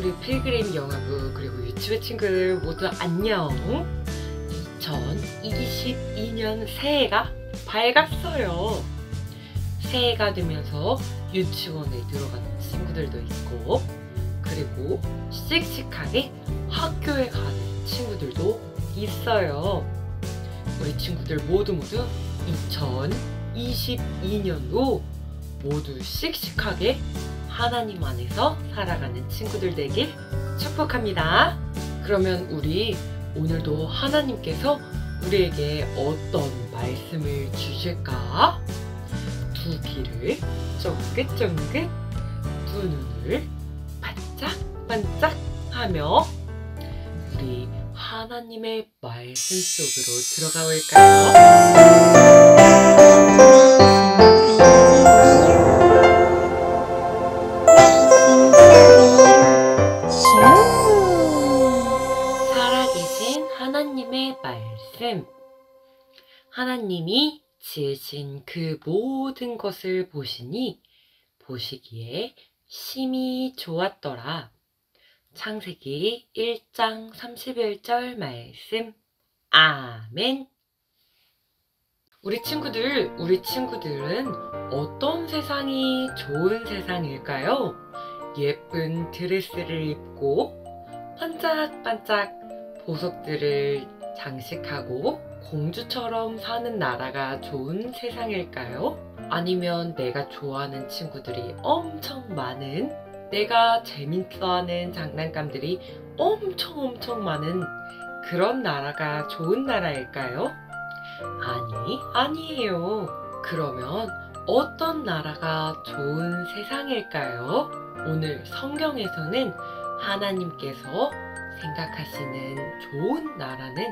우리 필그림 영화부 그리고 유튜브 친구들 모두 안녕. 2022년 새해가 밝았어요. 새해가 되면서 유치원에 들어가는 친구들도 있고, 그리고 씩씩하게 학교에 가는 친구들도 있어요. 우리 친구들 모두 2022년도 모두 씩씩하게 하나님 안에서 살아가는 친구들 되길 축복합니다. 그러면 우리 오늘도 하나님께서 우리에게 어떤 말씀을 주실까? 두 귀를 쫑긋쫑긋, 두 눈을 반짝반짝 하며 우리 하나님의 말씀 속으로 들어가 볼까요? 살아계신 하나님의 말씀. 하나님이 지으신 그 모든 것을 보시니 보시기에 심히 좋았더라. 창세기 1장 31절 말씀. 아멘. 우리 친구들은 어떤 세상이 좋은 세상일까요? 예쁜 드레스를 입고 반짝반짝 보석들을 장식하고 공주처럼 사는 나라가 좋은 세상일까요? 아니면 내가 좋아하는 친구들이 엄청 많은, 내가 재밌어하는 장난감들이 엄청 많은 그런 나라가 좋은 나라일까요? 아니에요. 그러면 어떤 나라가 좋은 세상일까요? 오늘 성경에서는 하나님께서 생각하시는 좋은 나라는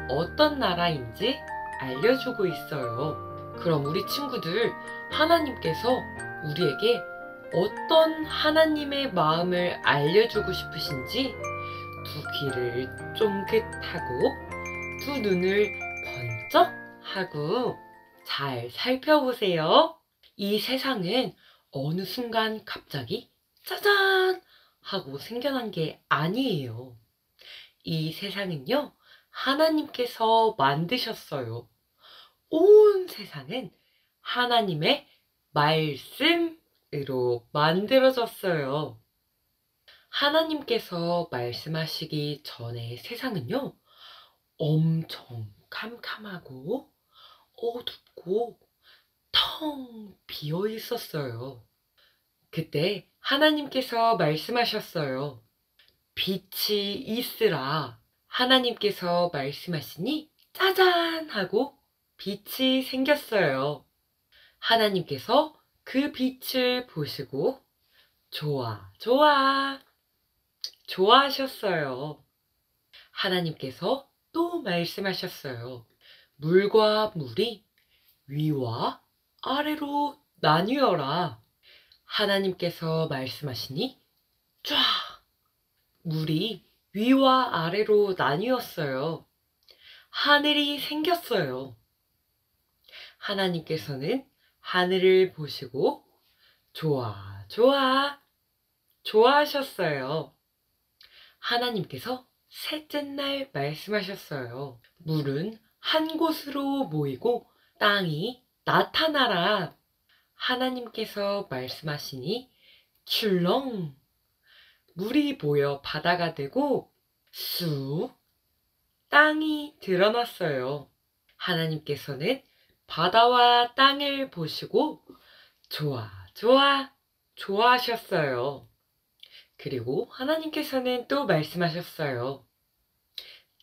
어떤 나라인지 알려주고 있어요. 그럼 우리 친구들, 하나님께서 우리에게 어떤 하나님의 마음을 알려주고 싶으신지 두 귀를 쫑긋하고 두 눈을 번쩍하고 잘 살펴보세요. 이 세상은 어느 순간 갑자기 짜잔 하고 생겨난 게 아니에요. 이 세상은요, 하나님께서 만드셨어요. 온 세상은 하나님의 말씀으로 만들어졌어요. 하나님께서 말씀하시기 전에 세상은요, 엄청 캄캄하고 어둡고 텅 비어 있었어요. 그때 하나님께서 말씀하셨어요. 빛이 있으라. 하나님께서 말씀하시니 짜잔 하고 빛이 생겼어요. 하나님께서 그 빛을 보시고 좋아하셨어요. 하나님께서 또 말씀하셨어요. 물과 물이 위와 아래로 나뉘어라. 하나님께서 말씀하시니 쫙 물이 위와 아래로 나뉘었어요. 하늘이 생겼어요. 하나님께서는 하늘을 보시고 좋아하셨어요. 하나님께서 셋째 날 말씀하셨어요. 물은 한 곳으로 모이고 땅이 나타나라. 하나님께서 말씀하시니 출렁 물이 모여 바다가 되고 쑥 땅이 드러났어요. 하나님께서는 바다와 땅을 보시고 좋아하셨어요. 그리고 하나님께서는 또 말씀하셨어요.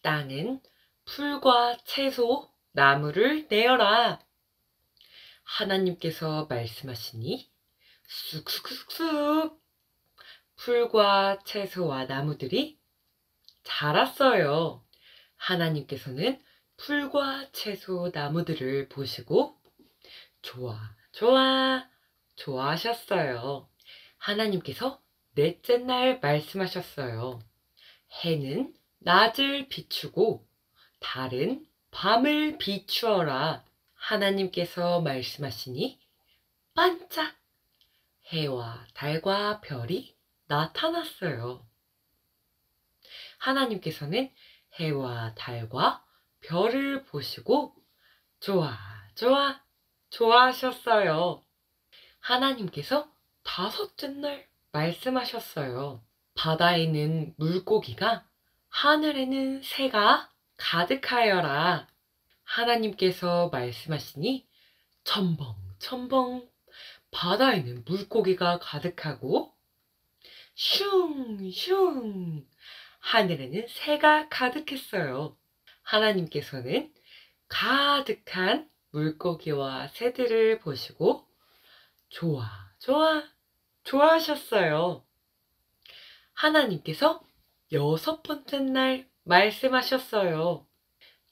땅은 풀과 채소, 나무를 내어라. 하나님께서 말씀하시니 쑥쑥쑥 풀과 채소와 나무들이 자랐어요. 하나님께서는 풀과 채소, 나무들을 보시고 좋아하셨어요. 하나님께서 넷째 날 말씀하셨어요. 해는 낮을 비추고 달은 밤을 비추어라. 하나님께서 말씀하시니 반짝 해와 달과 별이 나타났어요. 하나님께서는 해와 달과 별을 보시고 좋아, 좋아, 좋아하셨어요. 하나님께서 다섯째 날 말씀하셨어요. 바다에는 물고기가, 하늘에는 새가 가득하여라. 하나님께서 말씀하시니 첨벙, 첨벙 바다에는 물고기가 가득하고 슝, 슝 하늘에는 새가 가득했어요. 하나님께서는 가득한 물고기와 새들을 보시고 좋아, 좋아, 좋아하셨어요. 하나님께서 여섯 번째 날 말씀하셨어요.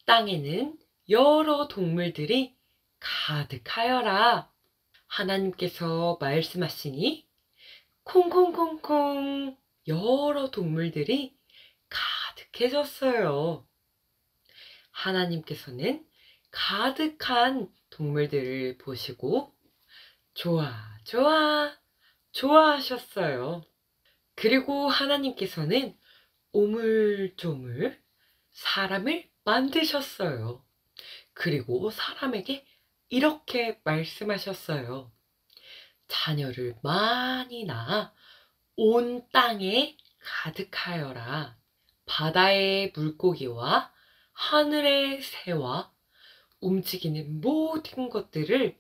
땅에는 여러 동물들이 가득하여라. 하나님께서 말씀하시니 콩콩콩콩 여러 동물들이 가득해졌어요. 하나님께서는 가득한 동물들을 보시고 좋아, 좋아, 좋아하셨어요. 그리고 하나님께서는 오물조물 사람을 만드셨어요. 그리고 사람에게 이렇게 말씀하셨어요. 자녀를 많이 낳아 온 땅에 가득하여라. 바다의 물고기와 하늘의 새와 움직이는 모든 것들을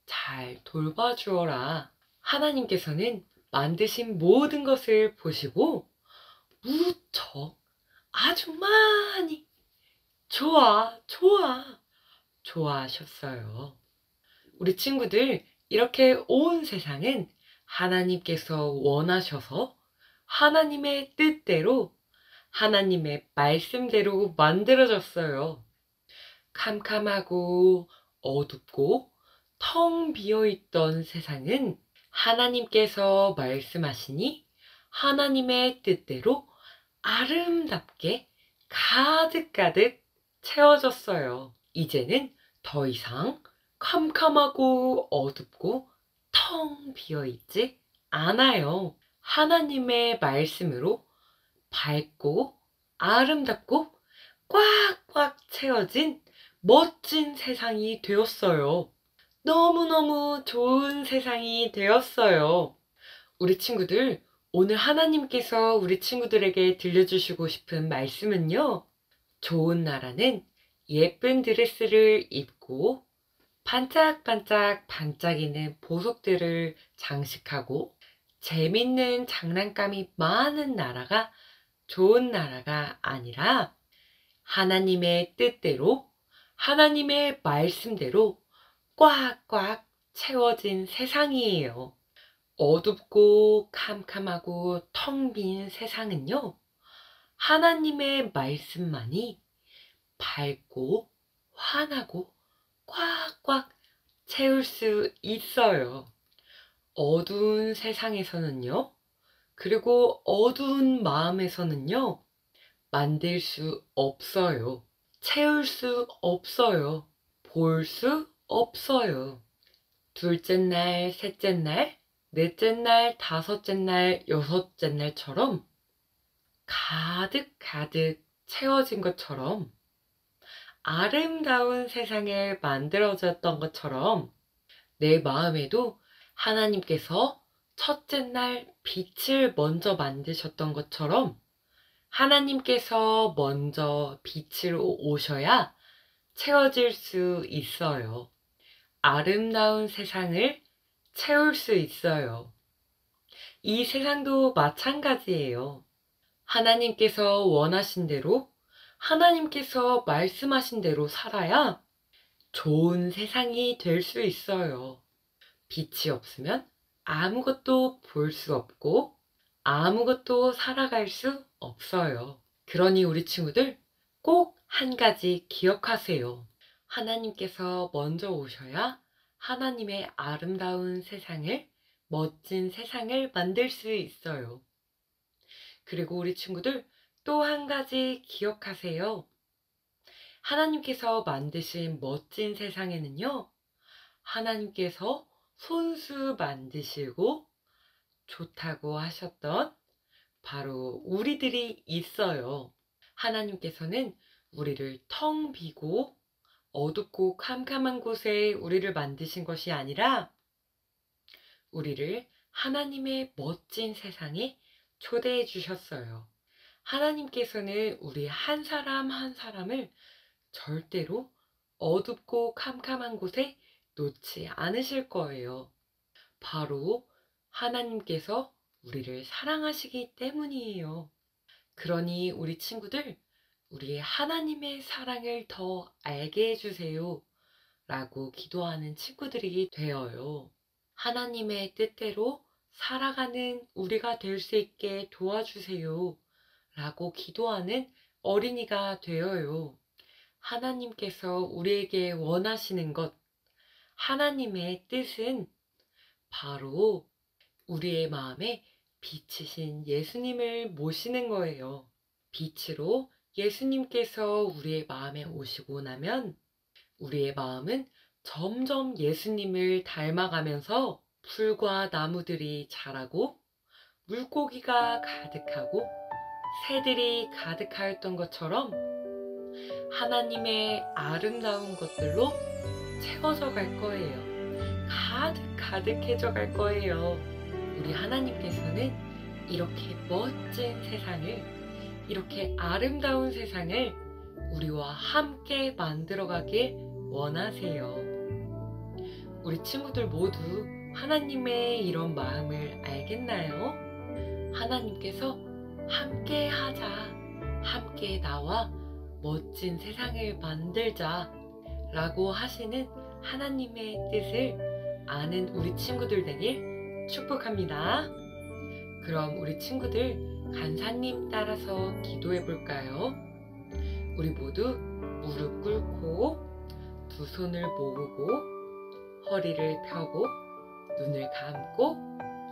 잘 돌봐주어라. 하나님께서는 만드신 모든 것을 보시고 무척 아주 많이 좋아, 좋아, 좋아하셨어요. 우리 친구들, 이렇게 온 세상은 하나님께서 원하셔서 하나님의 뜻대로, 하나님의 말씀대로 만들어졌어요. 캄캄하고 어둡고 텅 비어있던 세상은 하나님께서 말씀하시니 하나님의 뜻대로 아름답게 가득가득 채워졌어요. 이제는 더 이상 캄캄하고 어둡고 텅 비어있지 않아요. 하나님의 말씀으로 밝고 아름답고 꽉꽉 채워진 멋진 세상이 되었어요. 너무너무 좋은 세상이 되었어요. 우리 친구들, 오늘 하나님께서 우리 친구들에게 들려주시고 싶은 말씀은요. 좋은 나라는 예쁜 드레스를 입고 반짝반짝 반짝이는 보석들을 장식하고 재밌는 장난감이 많은 나라가 좋은 나라가 아니라 하나님의 뜻대로, 하나님의 말씀대로 꽉꽉 채워진 세상이에요. 어둡고 캄캄하고 텅 빈 세상은요, 하나님의 말씀만이 밝고 환하고 꽉꽉 채울 수 있어요. 어두운 세상에서는요, 그리고 어두운 마음에서는요, 만들 수 없어요. 채울 수 없어요. 볼 수 없어요. 둘째 날, 셋째 날, 넷째 날, 다섯째 날, 여섯째 날처럼 가득가득 채워진 것처럼 아름다운 세상을 만들어졌던 것처럼 내 마음에도 하나님께서 첫째 날 빛을 먼저 만드셨던 것처럼 하나님께서 먼저 빛을 오셔야 채워질 수 있어요. 아름다운 세상을 채울 수 있어요. 이 세상도 마찬가지예요. 하나님께서 원하신 대로, 하나님께서 말씀하신 대로 살아야 좋은 세상이 될 수 있어요. 빛이 없으면 아무것도 볼 수 없고 아무것도 살아갈 수 없어요. 그러니 우리 친구들 꼭 한 가지 기억하세요. 하나님께서 먼저 오셔야 하나님의 아름다운 세상을, 멋진 세상을 만들 수 있어요. 그리고 우리 친구들 또 한 가지 기억하세요. 하나님께서 만드신 멋진 세상에는요, 하나님께서 손수 만드시고 좋다고 하셨던 바로 우리들이 있어요. 하나님께서는 우리를 텅 비고 어둡고 캄캄한 곳에 우리를 만드신 것이 아니라 우리를 하나님의 멋진 세상에 초대해 주셨어요. 하나님께서는 우리 한 사람 한 사람을 절대로 어둡고 캄캄한 곳에 놓지 않으실 거예요. 바로 하나님께서 우리를 사랑하시기 때문이에요. 그러니 우리 친구들, 우리 하나님의 사랑을 더 알게 해주세요. 라고 기도하는 친구들이 되어요. 하나님의 뜻대로 살아가는 우리가 될 수 있게 도와주세요. 라고 기도하는 어린이가 되어요. 하나님께서 우리에게 원하시는 것, 하나님의 뜻은 바로 우리의 마음에 빛이신 예수님을 모시는 거예요. 빛으로 예수님께서 우리의 마음에 오시고 나면 우리의 마음은 점점 예수님을 닮아가면서 풀과 나무들이 자라고 물고기가 가득하고 새들이 가득하였던 것처럼 하나님의 아름다운 것들로 채워져 갈 거예요. 가득해져 갈 거예요. 우리 하나님께서는 이렇게 멋진 세상을, 이렇게 아름다운 세상을 우리와 함께 만들어가길 원하세요. 우리 친구들 모두 하나님의 이런 마음을 알겠나요? 하나님께서 함께 하자, 함께 나와 멋진 세상을 만들자 라고 하시는 하나님의 뜻을 아는 우리 친구들 되길 축복합니다. 그럼 우리 친구들 간사님 따라서 기도해 볼까요? 우리 모두 무릎 꿇고 두 손을 모으고 허리를 펴고 눈을 감고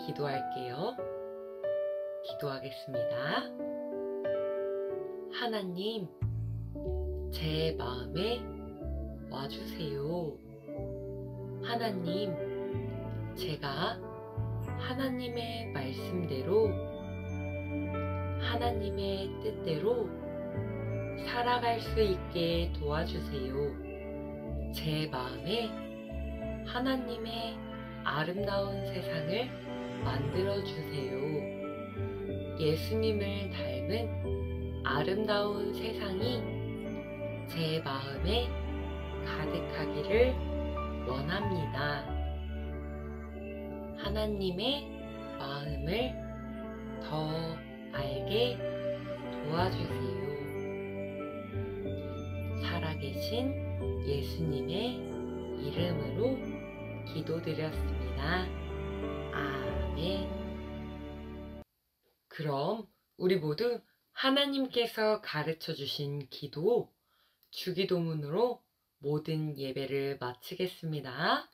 기도할게요. 기도하겠습니다. 하나님, 제 마음에 와주세요. 하나님, 제가 하나님의 말씀대로, 하나님의 뜻대로 살아갈 수 있게 도와주세요. 제 마음에 하나님의 아름다운 세상을 만들어주세요. 예수님을 닮은 아름다운 세상이 제 마음에 가득하기를 원합니다. 하나님의 마음을 더 알게 도와주세요. 살아계신 예수님의 이름으로 기도드렸습니다. 아멘. 그럼 우리 모두 하나님께서 가르쳐 주신 기도, 주기도문으로 모든 예배를 마치겠습니다.